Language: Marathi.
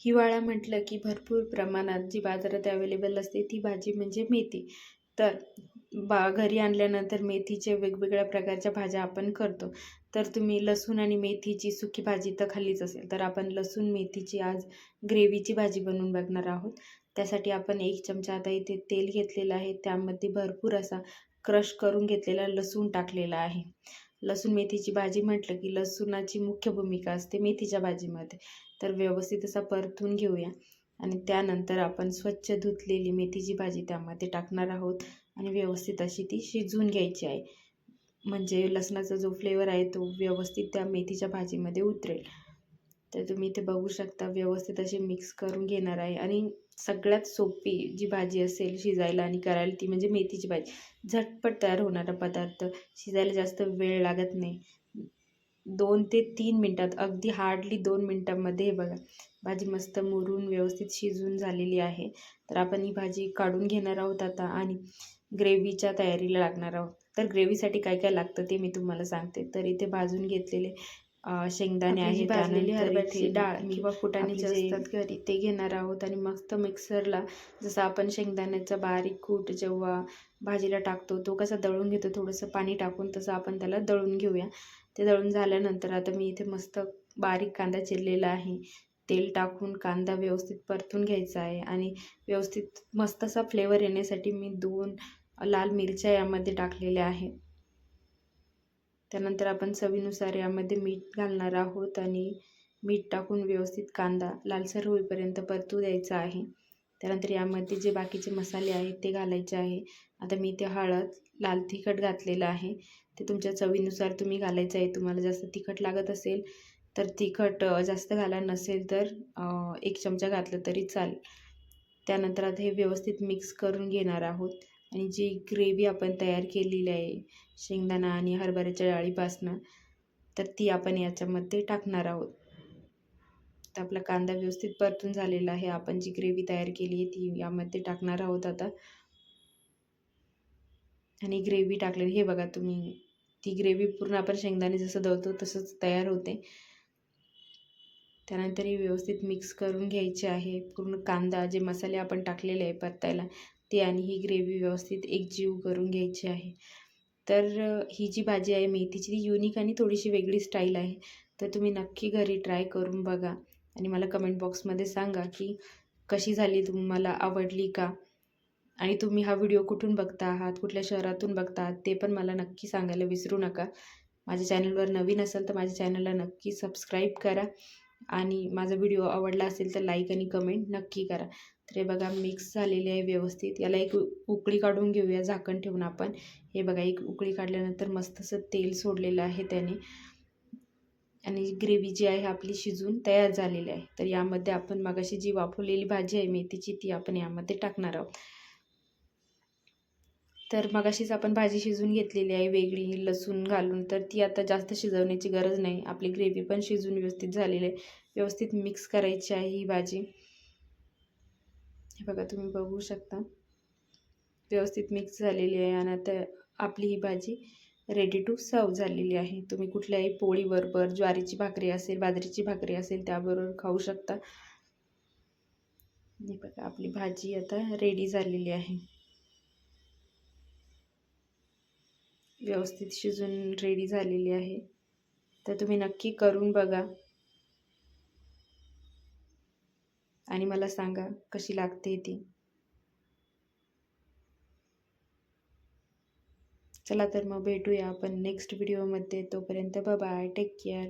हिवाळा म्हटलं की भरपूर प्रमाणात जी बाजारात अवेलेबल असते ती भाजी म्हणजे मेथी. तर घरी आणल्यानंतर मेथीचे वेगवेगळ्या प्रकारच्या भाज्या आपण करतो. तर तुम्ही लसूण आणि मेथीची सुकी भाजी तर खाल्लीच असेल. तर आपण लसूण मेथीची आज ग्रेव्हीची भाजी बनवून बघणार आहोत. त्यासाठी आपण 1 चमचा आता इथे तेल घेतलेलं आहे. त्यामध्ये भरपूर असा क्रश करून घेतलेला लसूण टाकलेला आहे. लसूण मेथीची भाजी म्हटलं की लसूणाची मुख्य भूमिका असते मेथीच्या भाजीमध्ये. तर व्यवस्थित असा परतून घेऊया आणि त्यानंतर आपण स्वच्छ धुतलेली मेथीची भाजी त्यामध्ये टाकणार आहोत आणि व्यवस्थित अशी ती शिजवून घ्यायची आहे. म्हणजे लसणाचा जो फ्लेवर आहे तो व्यवस्थित त्या मेथीच्या भाजीमध्ये उतरेल. तर तुम्ही इथे बघू शकता व्यवस्थित अशी मिक्स करून घेणार आहे. आणि सगळ्यात सोपी जी भाजी असेल शिजायला आणि करायला ती म्हणजे मेथीची भाजी. झटपट तयार होणारा पदार्थ, शिजायला जास्त वेळ लागत नाही. 2 ते 3 मिनटात, अगदी हार्डली 2 मिनटामध्ये हे बघा भाजी मस्त मुरून व्यवस्थित शिजून झालेली आहे. तर आपण ही भाजी काढून घेणार आहोत आता आणि ग्रेव्हीच्या तयारीला लागणार आहोत. तर ग्रेव्हीसाठी काय काय लागतं ते मी तुम्हाला सांगते. तर इथे भाजून घेतलेले शेंगदाणे आहे, भाजलेली त्यानंतर हरभऱ्याची इथे डाळ मी किंवा फुटाणे जे जे असतात घरी ते घेणार आहोत आणि मस्त मिक्सरला जसं आपण शेंगदाण्याचा बारीक कूट जेव्हा भाजीला टाकतो तो कसा दळून घेतो थोडंसं पाणी टाकून, तसं आपण त्याला दळून घेऊया. ते दळून झाल्यानंतर आता मी इथे मस्त बारीक कांदा चिरलेला आहे. तेल टाकून कांदा व्यवस्थित परतून घ्यायचा आहे आणि व्यवस्थित मस्त असा फ्लेवर येण्यासाठी मी 2 लाल मिरच्या यामध्ये टाकलेल्या आहेत. त्यानंतर आपण चवीनुसार यामध्ये मीठ घालणार आहोत आणि मीठ टाकून व्यवस्थित कांदा लालसर होईपर्यंत परतू द्यायचा आहे. त्यानंतर यामध्ये जे बाकीचे मसाले आहेत ते घालायचे आहे. आता मी इथे हळद, लाल तिखट घातलेलं आहे. ते तुमच्या चवीनुसार तुम्ही घालायचं आहे. तुम्हाला जास्त तिखट लागत असेल तर तिखट जास्त घाला, नसेल तर 1 चमचा घातलं तरी चालेल. त्यानंतर आता हे व्यवस्थित मिक्स करून घेणार आहोत आणि जी ग्रेव्ही आपण तयार केलेली आहे शेंगदाणा आणि हरभऱ्याच्या डाळीपासनं, तर ती आपण याच्यामध्ये टाकणार आहोत. तर आपला कांदा व्यवस्थित परतून झालेला आहे. आपण जी ग्रेव्ही तयार केली आहे ती यामध्ये टाकणार आहोत आता. आणि ग्रेव्ही टाकलेली हे बघा तुम्ही, ती ग्रेव्ही पूर्ण आपण शेंगदाणे जसं दळतो तसंच तयार होते. त्यानंतर ही व्यवस्थित मिक्स करून घ्यायची आहे. पूर्ण कांदा, जे मसाले आपण टाकलेले आहे परतायला ते आणि ही ग्रेव्ही व्यवस्थित एकजीव करून घ्यायची आहे. तर ही जी भाजी आहे मेथीची ती युनिक आणि थोडीशी वेगळी स्टाईल आहे. तर तुम्ही नक्की घरी ट्राय करून बघा आणि मला कमेंट बॉक्समध्ये सांगा की कशी झाली, तुम्हाला आवडली का? आणि तुम्ही हा व्हिडिओ कुठून बघता आहात, कुठल्या शहरातून बघता आहात ते पण मला नक्की सांगायला विसरू नका. माझ्या चॅनलवर नवीन असाल तर माझ्या चॅनलला नक्की सबस्क्राईब करा आणि माझा व्हिडिओ आवडला असेल तर लाईक आणि कमेंट नक्की करा. तर हे बघा मिक्स झालेले आहे व्यवस्थित. याला एक उकळी काढून घेऊया झाकण ठेवून आपण. हे बघा एक उकळी काढल्यानंतर मस्त असं तेल सोडलेलं आहे त्याने आणि ग्रेव्ही जी आहे आपली शिजून तयार झालेली आहे. तर यामध्ये आपण मगाशी जी वाफवलेली भाजी आहे मेथीची ती आपण यामध्ये टाकणार आहोत. तर मगाशीच आपण भाजी शिजवून घेतलेली आहे वेगळी लसूण घालून, तर ती आता जास्त शिजवण्याची गरज नाही. आपली ग्रेव्ही पण शिजून व्यवस्थित झालेली आहे. व्यवस्थित मिक्स करायची आहे ही भाजी. हे बघा तुम्ही बघू शकता व्यवस्थित मिक्स झालेली आहे आणि आता आपली ही भाजी रेडी टू सर्व झालेली आहे. तुम्ही कुठल्याही पोळीबरोबर, ज्वारीची भाकरी असेल, बाजरीची भाकरी असेल त्याबरोबर खाऊ शकता. हे बघा आपली भाजी आता रेडी झालेली आहे. व्यवस्थित शिजून रेडी झालेली आहे. तर तुम्ही नक्की करून बघा आणि मला सांगा कशी लागते ती. चला तर मग भेटूया आपण नेक्स्ट व्हिडिओमध्ये. तोपर्यंत बाय बाय, टेक केअर.